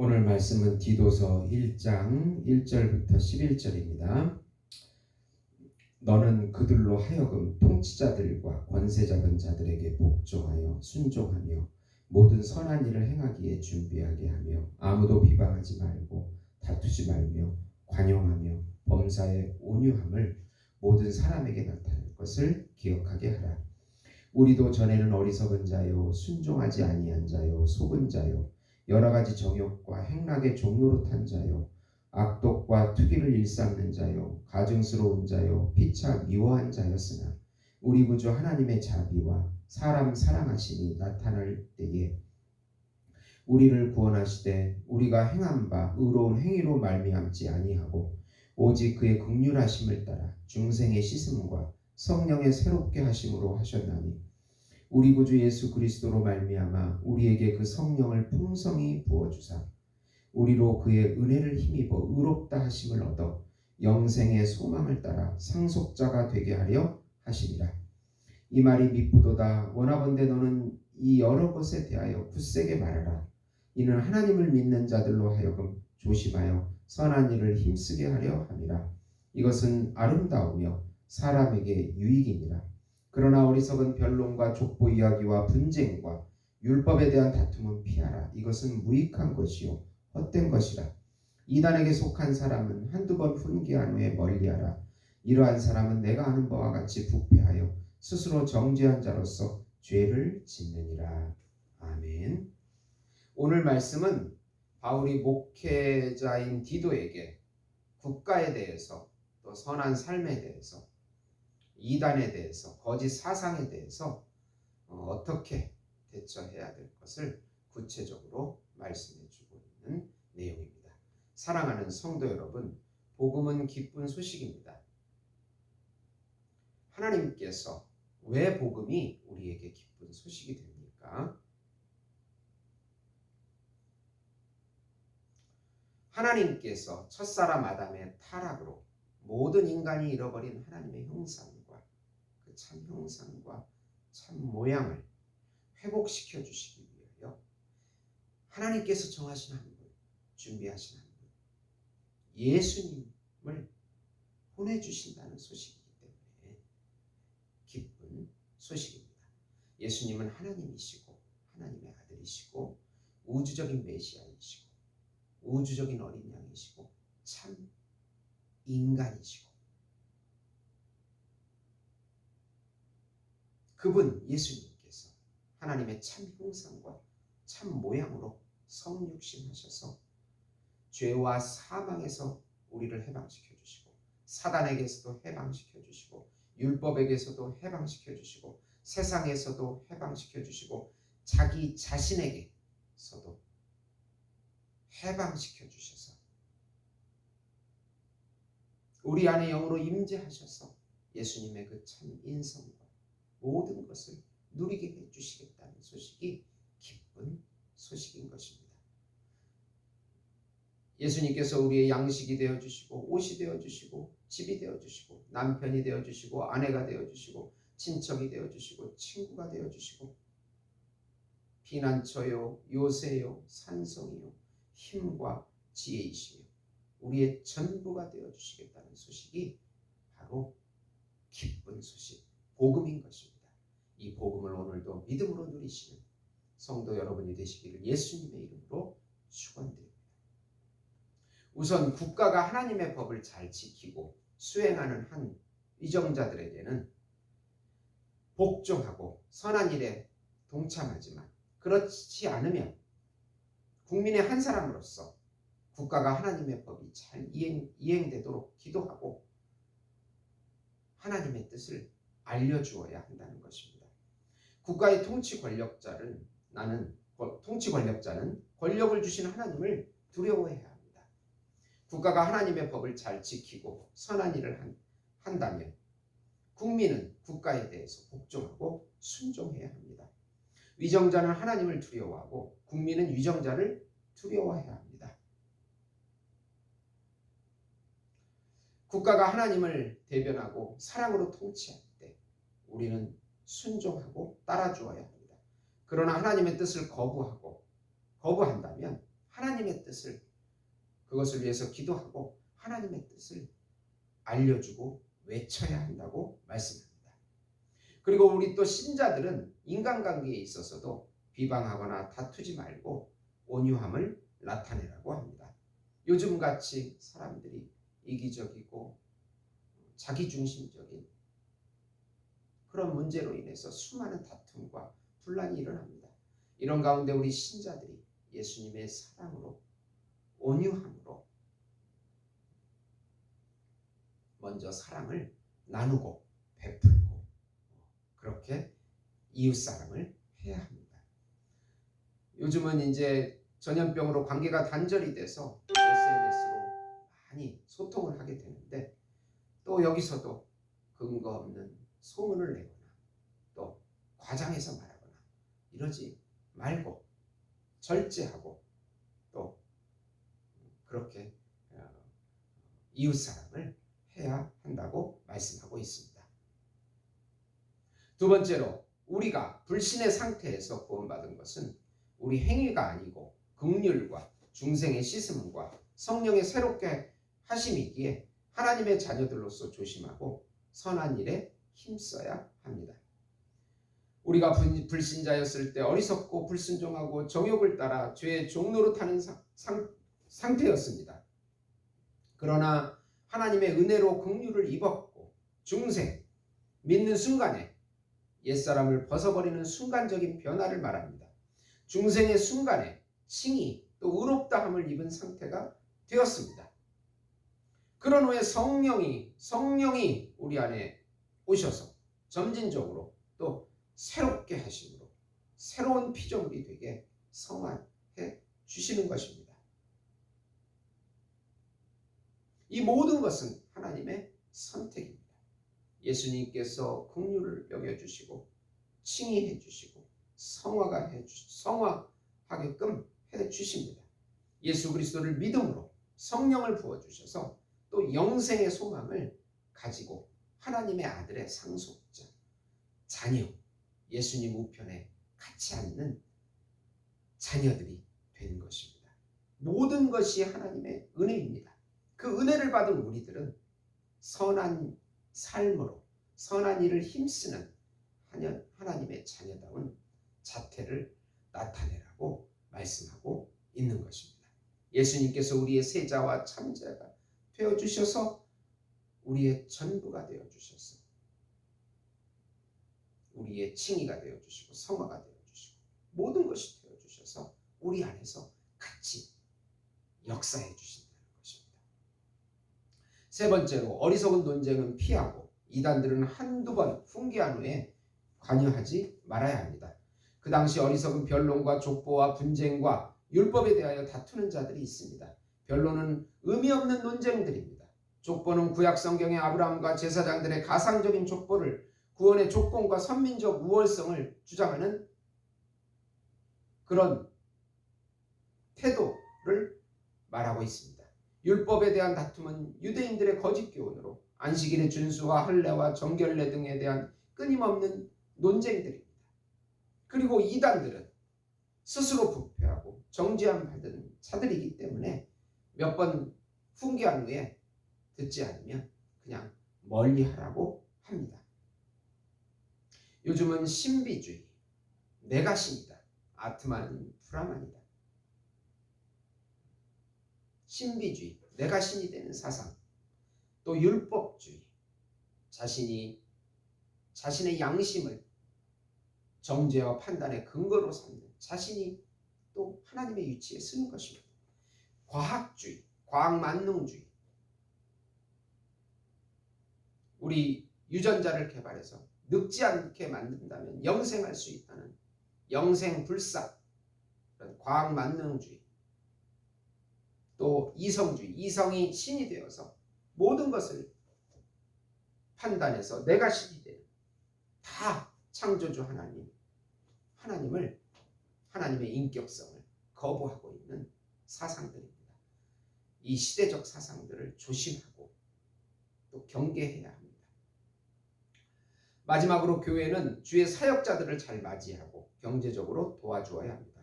오늘 말씀은 디도서 1장 1절부터 11절입니다. 너는 그들로 하여금 통치자들과 권세 잡은 자들에게 복종하여 순종하며 모든 선한 일을 행하기에 준비하게 하며 아무도 비방하지 말고 다투지 말며 관용하며 범사에 온유함을 모든 사람에게 나타낼 것을 기억하게 하라. 우리도 전에는 어리석은 자요 순종하지 아니한 자요 속은 자요 여러 가지 정욕과 행락의 종노릇한 자요 악독과 투기를 일삼는 자요 가증스러운 자요 피차 미워한 자였으나 우리 구주 하나님의 자비와 사람 사랑하심이 나타날 때에 우리를 구원하시되 우리가 행한 바 의로운 행위로 말미암지 아니하고 오직 그의 긍휼하심을 따라 중생의 씻음과 성령의 새롭게 하심으로 하셨나니 우리 구주 예수 그리스도로 말미암아 우리에게 그 성령을 풍성히 부어주사 우리로 그의 은혜를 힘입어 의롭다 하심을 얻어 영생의 소망을 따라 상속자가 되게 하려 하심이라. 이 말이 미쁘도다. 원하건대 너는 이 여러 것에 대하여 굳세게 말하라. 이는 하나님을 믿는 자들로 하여금 조심하여 선한 일을 힘쓰게 하려 함이라. 이것은 아름다우며 사람에게 유익이니라. 그러나 어리석은 변론과 족보 이야기와 분쟁과 율법에 대한 다툼은 피하라. 이것은 무익한 것이요 헛된 것이라. 이단에게 속한 사람은 한두 번 훈계한 후에 멀리하라. 이러한 사람은 내가 아는 바와 같이 부패하여 스스로 정죄한 자로서 죄를 짓느니라. 아멘. 오늘 말씀은 바울이 목회자인 디도에게 국가에 대해서 또 선한 삶에 대해서 이단에 대해서 거짓 사상에 대해서 어떻게 대처해야 될 것을 구체적으로 말씀해 주고 있는 내용입니다. 사랑하는 성도 여러분, 복음은 기쁜 소식입니다. 하나님께서 왜 복음이 우리에게 기쁜 소식이 됩니까? 하나님께서 첫사람 아담의 타락으로 모든 인간이 잃어버린 하나님의 형상과 그 참 형상과 참 모양을 회복시켜 주시기 위하여 하나님께서 정하신 한 분, 준비하신 한 분, 예수님을 보내주신다는 소식이기 때문에 기쁜 소식입니다. 예수님은 하나님이시고 하나님의 아들이시고 우주적인 메시아이시고 우주적인 어린 양이시고 참 인간이시고 그분 예수님께서 하나님의 참 형상과 참 모양으로 성육신하셔서 죄와 사망에서 우리를 해방시켜 주시고 사단에게서도 해방시켜 주시고 율법에게서도 해방시켜 주시고 세상에서도 해방시켜 주시고 자기 자신에게서도 해방시켜 주셔서 우리 안에 영으로 임재하셔서 예수님의 그 참 인성과 모든 것을 누리게 해주시겠다는 소식이 기쁜 소식인 것입니다. 예수님께서 우리의 양식이 되어주시고 옷이 되어주시고 집이 되어주시고 남편이 되어주시고 아내가 되어주시고 친척이 되어주시고 친구가 되어주시고 피난처요 요새요 산성이요 힘과 지혜이시며 우리의 전부가 되어주시겠다는 소식이 바로 기쁜 소식, 복음인 것입니다. 이 복음을 오늘도 믿음으로 누리시는 성도 여러분이 되시기를 예수님의 이름으로 축원드립니다. 우선 국가가 하나님의 법을 잘 지키고 수행하는 한 위정자들에게는 복종하고 선한 일에 동참하지만 그렇지 않으면 국민의 한 사람으로서 국가가 하나님의 법이 잘 이행되도록 기도하고 하나님의 뜻을 알려주어야 한다는 것입니다. 국가의 통치 권력자는 권력을 주신 하나님을 두려워해야 합니다. 국가가 하나님의 법을 잘 지키고 선한 일을 한다면 국민은 국가에 대해서 복종하고 순종해야 합니다. 위정자는 하나님을 두려워하고 국민은 위정자를 두려워해야 합니다. 국가가 하나님을 대변하고 사랑으로 통치할 때 우리는 순종하고 따라주어야 합니다. 그러나 하나님의 뜻을 거부한다면 하나님의 뜻을 그것을 위해서 기도하고 하나님의 뜻을 알려주고 외쳐야 한다고 말씀합니다. 그리고 우리 또 신자들은 인간관계에 있어서도 비방하거나 다투지 말고 온유함을 나타내라고 합니다. 요즘같이 사람들이 이기적이고 자기중심적인 그런 문제로 인해서 수많은 다툼과 분란이 일어납니다. 이런 가운데 우리 신자들이 예수님의 사랑으로 온유함으로 먼저 사랑을 나누고 베풀고 그렇게 이웃사랑을 해야 합니다. 요즘은 이제 전염병으로 관계가 단절이 돼서 SNS로 많이 소통을 하게 되는데 또 여기서도 근거 없는 소문을 내거나 또 과장해서 말하거나 이러지 말고 절제하고 또 그렇게 이웃사랑을 해야 한다고 말씀하고 있습니다. 두 번째로 우리가 불신의 상태에서 구원받은 것은 우리 행위가 아니고 긍휼과 중생의 씻음과 성령의 새롭게 하심이기에 하나님의 자녀들로서 조심하고 선한 일에 힘써야 합니다. 우리가 불신자였을 때 어리석고 불순종하고 정욕을 따라 죄의 종로로 타는 상태였습니다. 그러나 하나님의 은혜로 긍휼을 입었고 중생, 믿는 순간에 옛사람을 벗어버리는 순간적인 변화를 말합니다. 중생의 순간에 칭의 또 의롭다함을 입은 상태가 되었습니다. 그런 후에 성령이 우리 안에 오셔서 점진적으로 또 새롭게 하심으로 새로운 피조물이 되게 성화해 주시는 것입니다. 이 모든 것은 하나님의 선택입니다. 예수님께서 긍휼을 여겨주시고 칭의해 주시고 성화하게끔 해 주십니다. 예수 그리스도를 믿음으로 성령을 부어주셔서 또 영생의 소망을 가지고 하나님의 아들의 상속자, 자녀, 예수님 우편에 같이 앉는 자녀들이 된 것입니다. 모든 것이 하나님의 은혜입니다. 그 은혜를 받은 우리들은 선한 삶으로 선한 일을 힘쓰는 하나님의 자녀다운 자태를 나타내라고 말씀하고 있는 것입니다. 예수님께서 우리의 세자와 참자가 되어주셔서 우리의 전부가 되어주셔서 우리의 칭의가 되어주시고 성화가 되어주시고 모든 것이 되어주셔서 우리 안에서 같이 역사해 주신다는 것입니다. 세 번째로 어리석은 논쟁은 피하고 이단들은 한두 번 훈계한 후에 관여하지 말아야 합니다. 그 당시 어리석은 변론과 족보와 분쟁과 율법에 대하여 다투는 자들이 있습니다. 변론은 의미 없는 논쟁들입니다. 족보는 구약 성경의 아브라함과 제사장들의 가상적인 족보를 구원의 조건과 선민적 우월성을 주장하는 그런 태도를 말하고 있습니다. 율법에 대한 다툼은 유대인들의 거짓 교훈으로 안식일의 준수와 할례와 정결례 등에 대한 끊임없는 논쟁들입니다. 그리고 이단들은 스스로 부패하고 정죄함 받은 자들이기 때문에 몇 번 훈계한 후에 듣지 않으면 그냥 멀리하라고 합니다. 요즘은 신비주의, 내가 신이다, 아트만 브라만이다. 신비주의, 내가 신이 되는 사상, 또 율법주의, 자신의 양심을 정죄와 판단의 근거로 삼는 자신이 또 하나님의 위치에 쓰는 것입니다. 과학주의, 과학만능주의, 우리 유전자를 개발해서 늙지 않게 만든다면 영생할 수 있다는 영생불사, 과학만능주의, 또 이성주의, 이성이 신이 되어서 모든 것을 판단해서 내가 신이 되는 다 창조주 하나님의 인격성을 거부하고 있는 사상들입니다. 이 시대적 사상들을 조심하고 또 경계해야 합니다. 마지막으로 교회는 주의 사역자들을 잘 맞이하고 경제적으로 도와주어야 합니다.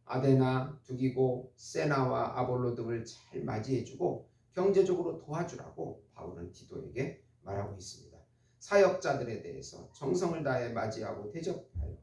아데나, 두기고, 세나와 아볼로 등을 잘 맞이해주고 경제적으로 도와주라고 바울은 디도에게 말하고 있습니다. 사역자들에 대해서 정성을 다해 맞이하고 대접하여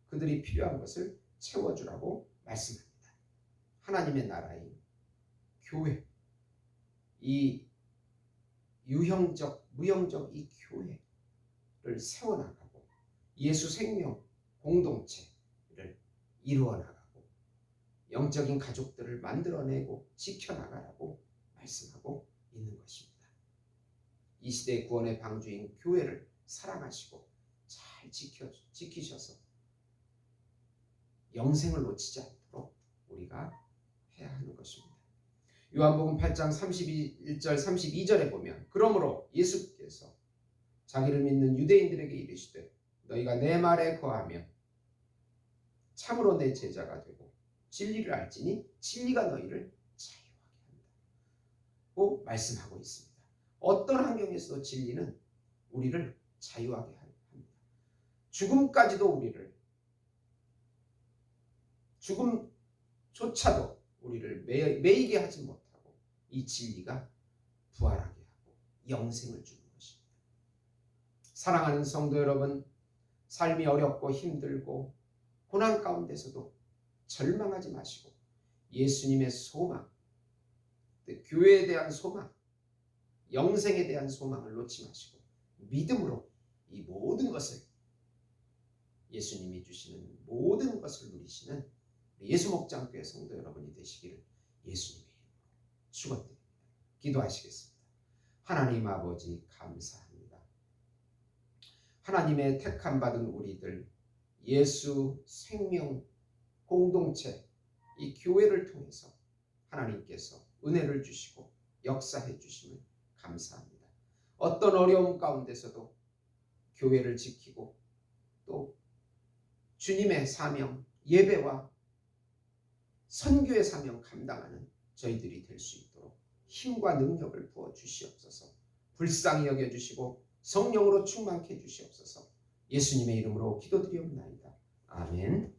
그들이 필요한 것을 채워주라고 말씀합니다. 하나님의 나라인 교회, 이 유형적, 무형적 이 교회를 세워나가고 예수 생명 공동체를 이루어나가고 영적인 가족들을 만들어내고 지켜나가라고 말씀하고 있는 것입니다. 이 시대의 구원의 방주인 교회를 사랑하시고 잘 지키셔서 영생을 놓치지 않도록 우리가 해야 하는 것입니다. 요한복음 8장 31절 32절에 보면 그러므로 예수께서 자기를 믿는 유대인들에게 이르시되 너희가 내 말에 거하며 참으로 내 제자가 되고 진리를 알지니 진리가 너희를 자유하게 한다고 말씀하고 있습니다. 어떤 환경에서도 진리는 우리를 자유하게 합니다. 죽음까지도 우리를, 죽음조차도 우리를 매이게 하지 못하고 이 진리가 부활하게 하고 영생을 주는 것입니다. 사랑하는 성도 여러분, 삶이 어렵고 힘들고 고난 가운데서도 절망하지 마시고 예수님의 소망, 교회에 대한 소망, 영생에 대한 소망을 놓지 마시고 믿음으로 이 모든 것을, 예수님이 주시는 모든 것을 누리시는 예수 목장교회 성도 여러분이 되시기를 예수님의 이름으로 축원드립니다. 기도하시겠습니다. 하나님 아버지 감사합니다. 하나님의 택함 받은 우리들 예수 생명 공동체 이 교회를 통해서 하나님께서 은혜를 주시고 역사해 주심을 감사합니다. 어떤 어려움 가운데서도 교회를 지키고 또 주님의 사명, 예배와 선교의 사명 감당하는 저희들이 될 수 있도록 힘과 능력을 부어 주시옵소서. 불쌍히 여겨 주시고 성령으로 충만케 해 주시옵소서. 예수님의 이름으로 기도드리옵나이다. 아멘.